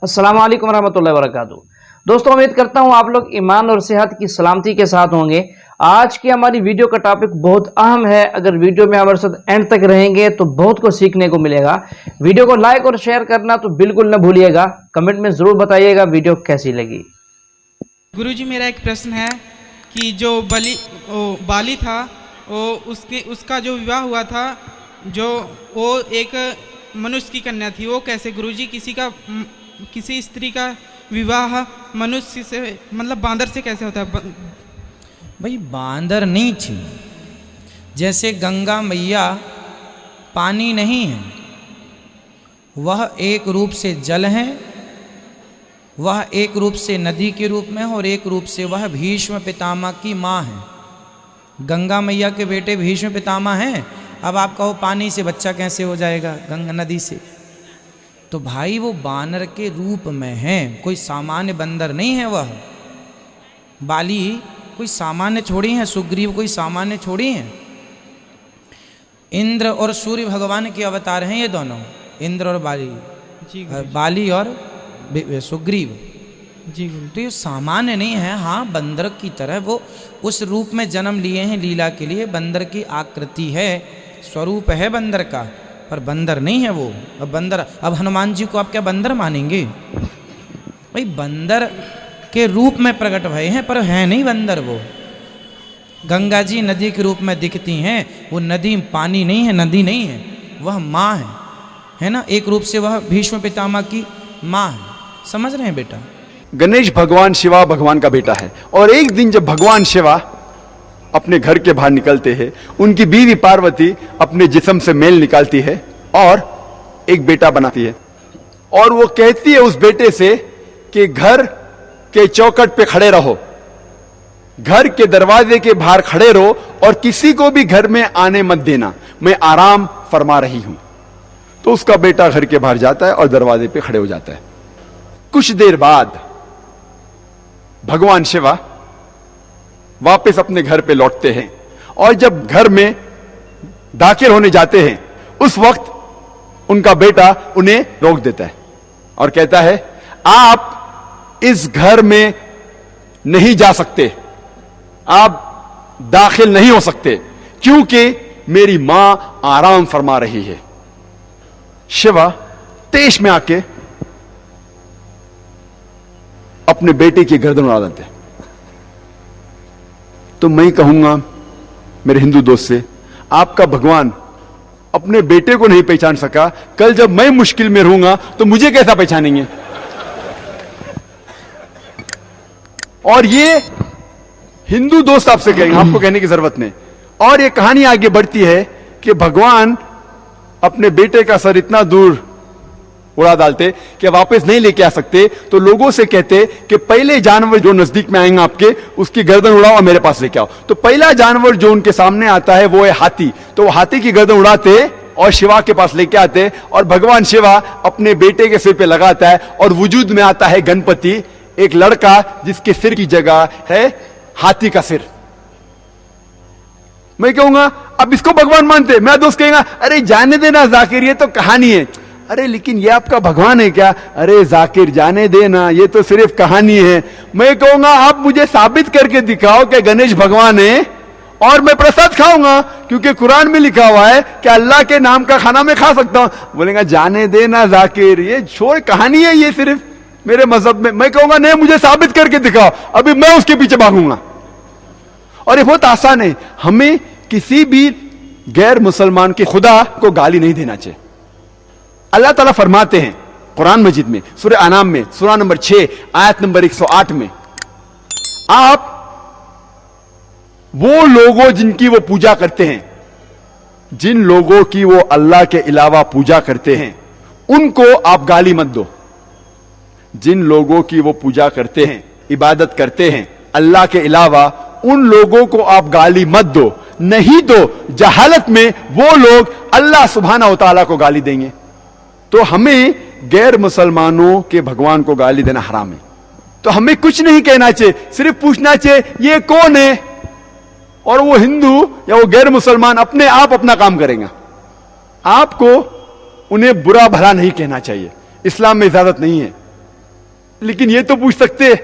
अस्सलाम वालेकुम रहमतुल्लाहि व बरकातुहू। दोस्तों, उम्मीद करता हूँ आप लोग ईमान और सेहत की सलामती के साथ होंगे। आज की हमारी वीडियो का टॉपिक बहुत अहम है। अगर वीडियो में हमारे साथ एंड तक रहेंगे तो बहुत कुछ सीखने को मिलेगा। वीडियो को लाइक और शेयर करना तो बिल्कुल न भूलिएगा। कमेंट में ज़रूर बताइएगा वीडियो कैसी लगी। गुरुजी, मेरा एक प्रश्न है कि जो बाली था उसका जो विवाह हुआ था, जो वो एक मनुष्य की कन्या थी, वो कैसे गुरुजी किसी स्त्री का विवाह मनुष्य से मतलब बांदर से कैसे होता है? भाई बांदर नहीं थी। जैसे गंगा मैया पानी नहीं है, वह एक रूप से जल है, वह एक रूप से नदी के रूप में है और एक रूप से वह भीष्म पितामह की माँ है। गंगा मैया के बेटे भीष्म पितामह हैं। अब आप कहो पानी से बच्चा कैसे हो जाएगा गंगा नदी से? तो भाई वो बानर के रूप में है, कोई सामान्य बंदर नहीं है। वह बाली कोई सामान्य छोड़ी है, सुग्रीव कोई सामान्य छोड़ी है। इंद्र और सूर्य भगवान के अवतार हैं ये दोनों, इंद्र और बाली और सुग्रीव जी। तो ये सामान्य नहीं है। हाँ, बंदर की तरह वो उस रूप में जन्म लिए हैं लीला के लिए। बंदर की आकृति है, स्वरूप है बंदर का, पर बंदर नहीं है वो। अब हनुमान जी को आप क्या बंदर मानेंगे? भाई बंदर के रूप में प्रकट भय हैं, पर है नहीं बंदर वो। गंगा जी नदी के रूप में दिखती हैं। वो नदी पानी नहीं है, नदी नहीं है, वह माँ है ना। एक रूप से वह भीष्म पितामह की माँ है। समझ रहे हैं बेटा? गणेश भगवान शिवा भगवान का बेटा है। और एक दिन जब भगवान शिवा अपने घर के बाहर निकलते हैं, उनकी बीवी पार्वती अपने जिस्म से मेल निकालती है और एक बेटा बनाती है। और वो कहती है उस बेटे से कि घर के चौखट पे खड़े रहो, घर के दरवाजे के बाहर खड़े रहो और किसी को भी घर में आने मत देना, मैं आराम फरमा रही हूं। तो उसका बेटा घर के बाहर जाता है और दरवाजे पे खड़े हो जाता है। कुछ देर बाद भगवान शिवा वापस अपने घर पे लौटते हैं और जब घर में दाखिल होने जाते हैं, उस वक्त उनका बेटा उन्हें रोक देता है और कहता है, आप इस घर में नहीं जा सकते, आप दाखिल नहीं हो सकते, क्योंकि मेरी मां आराम फरमा रही है। शिवा तेज में आके अपने बेटे की गर्दन उड़ा देते हैं। तो मैं कहूंगा मेरे हिंदू दोस्त से, आपका भगवान अपने बेटे को नहीं पहचान सका, कल जब मैं मुश्किल में रहूंगा तो मुझे कैसा पहचानेंगे? और ये हिंदू दोस्त आपसे कहेंगे, आपको कहने की जरूरत नहीं। और ये कहानी आगे बढ़ती है कि भगवान अपने बेटे का सर इतना दूर उड़ा डालते कि वापस नहीं लेके आ सकते। तो लोगों से कहते कि पहले जानवर जो नजदीक में आएंगे आपके, उसकी गर्दन उड़ाओ और मेरे पास लेके आओ। तो पहला जानवर जो उनके सामने आता है वो है हाथी। तो वो हाथी की गर्दन उड़ाते और शिवा के पास लेके आते और भगवान शिवा अपने बेटे के सिर पे लगाता है और वजूद में आता है गणपति, एक लड़का जिसके सिर की जगह है हाथी का सिर। मैं कहूंगा अब इसको भगवान मानते? मेरा दोस्त कहेगा, अरे जाने देना जाकिर, ये तो कहानी है। अरे लेकिन ये आपका भगवान है क्या? अरे जाकिर जाने देना, ये तो सिर्फ कहानी है। मैं कहूंगा आप मुझे साबित करके दिखाओ कि गणेश भगवान है और मैं प्रसाद खाऊंगा, क्योंकि कुरान में लिखा हुआ है कि अल्लाह के नाम का खाना मैं खा सकता हूं। बोलेगा जाने देना जाकिर, ये छोड़, कहानी है ये सिर्फ मेरे मजहब में। मैं कहूंगा नहीं, मुझे साबित करके दिखाओ, अभी मैं उसके पीछे भागूंगा। और ये बहुत आसान है। हमें किसी भी गैर मुसलमान के खुदा को गाली नहीं देना चाहिए। अल्लाह ताला फरमाते हैं कुरान मजीद में, सूरह अनाम में, सूरा नंबर 6 आयत नंबर 108 में, आप वो लोगों जिनकी वो पूजा करते हैं, जिन लोगों की वो अल्लाह के अलावा पूजा करते हैं, उनको आप गाली मत दो। जिन लोगों की वो पूजा करते हैं, इबादत करते हैं अल्लाह के अलावा, उन लोगों को आप गाली मत दो। नहीं तो जहालत में वो लोग अल्लाह सुब्हानहू व तआला को गाली देंगे। तो हमें गैर मुसलमानों के भगवान को गाली देना हराम है। तो हमें कुछ नहीं कहना चाहिए, सिर्फ पूछना चाहिए ये कौन है, और वो हिंदू या वो गैर मुसलमान अपने आप अपना काम करेंगे। आपको उन्हें बुरा भला नहीं कहना चाहिए, इस्लाम में इजाजत नहीं है। लेकिन ये तो पूछ सकते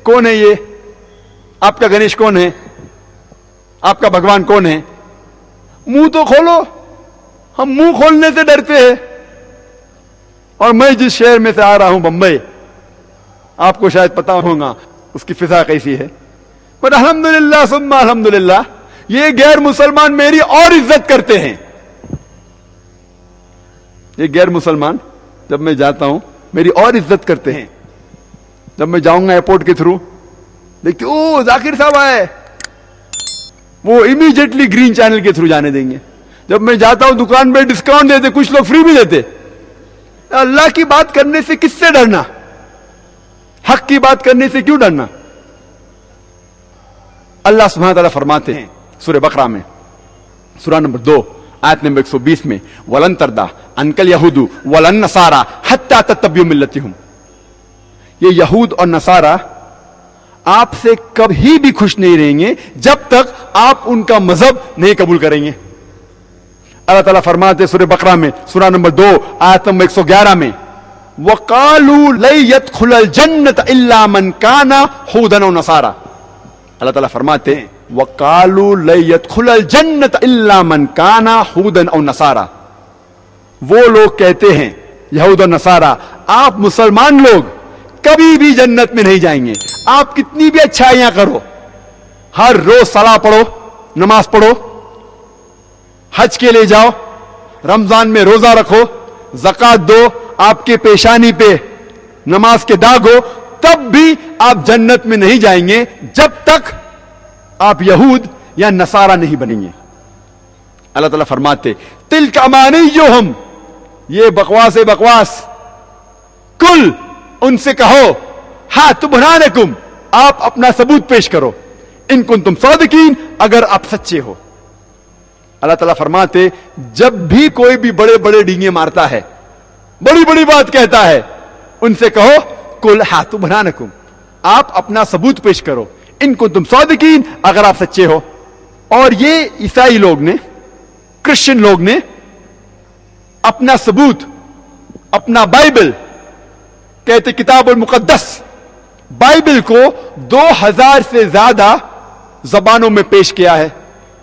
कौन है ये, आपका गणेश कौन है, आपका भगवान कौन है? मुंह तो खोलो। हम मुंह खोलने से डरते हैं। और मैं जिस शहर में से आ रहा हूं, बंबई, आपको शायद पता होगा उसकी फिजा कैसी है, पर अल्हम्दुलिल्लाह सुम्मा अल्हम्दुलिल्लाह, ये गैर मुसलमान मेरी और इज्जत करते हैं। ये गैर मुसलमान जब मैं जाता हूं मेरी और इज्जत करते हैं। जब मैं जाऊंगा एयरपोर्ट के थ्रू, देखते ओ जाकिर साहब आए, वो इमीडिएटली ग्रीन चैनल के थ्रू जाने देंगे। जब मैं जाता हूं दुकान पे डिस्काउंट देते, कुछ लोग फ्री भी देते। अल्लाह की बात करने से किससे डरना? हक की बात करने से क्यों डरना? अल्लाह सुब्हानहू व तआला फरमाते हैं सूरह बकरा में, सूरा नंबर 2 आयत नंबर 120 में, वलन तरदा अनकल यहूदू वलन नसारा हत्ता तत्तबियु मिल्लतहुम। ये यहूद और नसारा आपसे कभी भी खुश नहीं रहेंगे जब तक आप उनका मजहब नहीं कबूल करेंगे। अल्लाह ताला फरमाते सूरह बकरा में, सूरा नंबर 2 आयत नंबर 111 में, वकालू लै यदखुलल जन्नत इल्ला मन काना हुदन व नसारा। अल्लाह ताला फरमाते हैं वकालू लै यदखुलल जन्नत इल्ला मन काना हुदन व नसारा। वो लोग कहते हैं, यहूद और नसारा, आप मुसलमान लोग कभी भी जन्नत में नहीं जाएंगे। आप कितनी भी अच्छाइयां करो, हर रोज सलाह पढ़ो, नमाज पढ़ो, हज के लिए जाओ, रमजान में रोजा रखो, ज़कात दो, आपके पेशानी पे नमाज के दाग हो, तब भी आप जन्नत में नहीं जाएंगे जब तक आप यहूद या नसारा नहीं बनेंगे। अल्लाह ताला फरमाते तिल्का अमानियुहुम, ये बकवास है बकवास। कुल, उनसे कहो, हा तुबरानकुम, आप अपना सबूत पेश करो, इन कुंतुम सादिकीन, अगर आप सच्चे हो। अल्लाह ताला फरमाते जब भी कोई भी बड़े बड़े डींगे मारता है, बड़ी बड़ी बात कहता है, उनसे कहो कुल हा तुबरानकुम, आप अपना सबूत पेश करो, इन कुंतुम सादिकीन, अगर आप सच्चे हो। और ये ईसाई लोग ने, क्रिश्चियन लोग ने अपना सबूत, अपना बाइबल, कहते किताबुल मुकद्दस, बाइबल को 2000 से ज्यादा जबानों में पेश किया है।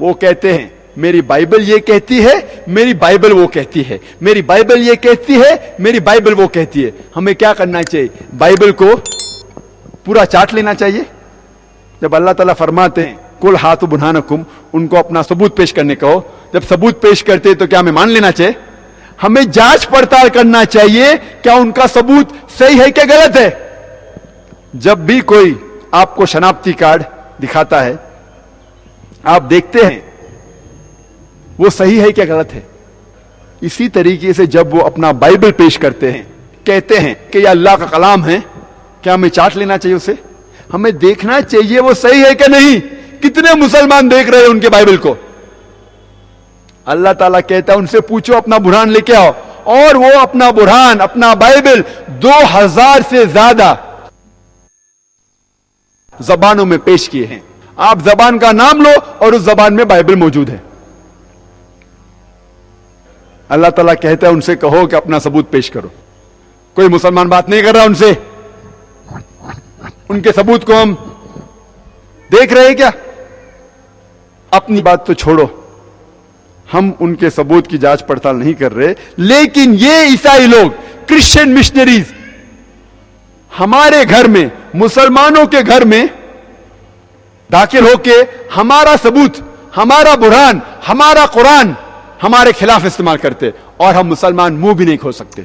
वो कहते हैं मेरी बाइबल ये कहती है, मेरी बाइबल वो कहती है, मेरी बाइबल ये कहती है, मेरी बाइबल वो कहती है। हमें क्या करना चाहिए? बाइबल को पूरा चाट लेना चाहिए। जब अल्लाह ताला फरमाते हैं कुल हाथ बुरहानकुम, उनको अपना सबूत पेश करने को, जब सबूत पेश करते तो क्या हमें मान लेना चाहिए? हमें जांच पड़ताल करना चाहिए क्या उनका सबूत सही है क्या गलत है। जब भी कोई आपको शनाख्ती कार्ड दिखाता है, आप देखते हैं वो सही है क्या गलत है। इसी तरीके से जब वो अपना बाइबल पेश करते हैं, कहते हैं कि यह अल्लाह का कलाम है, क्या हमें चाट लेना चाहिए उसे? हमें देखना चाहिए वो सही है क्या नहीं। कितने मुसलमान देख रहे हैं उनके बाइबल को? अल्लाह ताला कहता है उनसे पूछो, अपना बुरहान लेके आओ। और वो अपना बुरहान, अपना बाइबल 2000 से ज्यादा जबानों में पेश किए हैं। आप जबान का नाम लो और उस जबान में बाइबल मौजूद है। अल्लाह ताला कहता है उनसे कहो कि अपना सबूत पेश करो। कोई मुसलमान बात नहीं कर रहा उनसे, उनके सबूत को हम देख रहे हैं क्या? अपनी बात तो छोड़ो, हम उनके सबूत की जांच पड़ताल नहीं कर रहे। लेकिन ये ईसाई लोग, क्रिश्चियन मिशनरीज, हमारे घर में, मुसलमानों के घर में दाखिल होके हमारा सबूत, हमारा बुरहान, हमारा कुरान हमारे खिलाफ इस्तेमाल करते, और हम मुसलमान मुंह भी नहीं खोल सकते।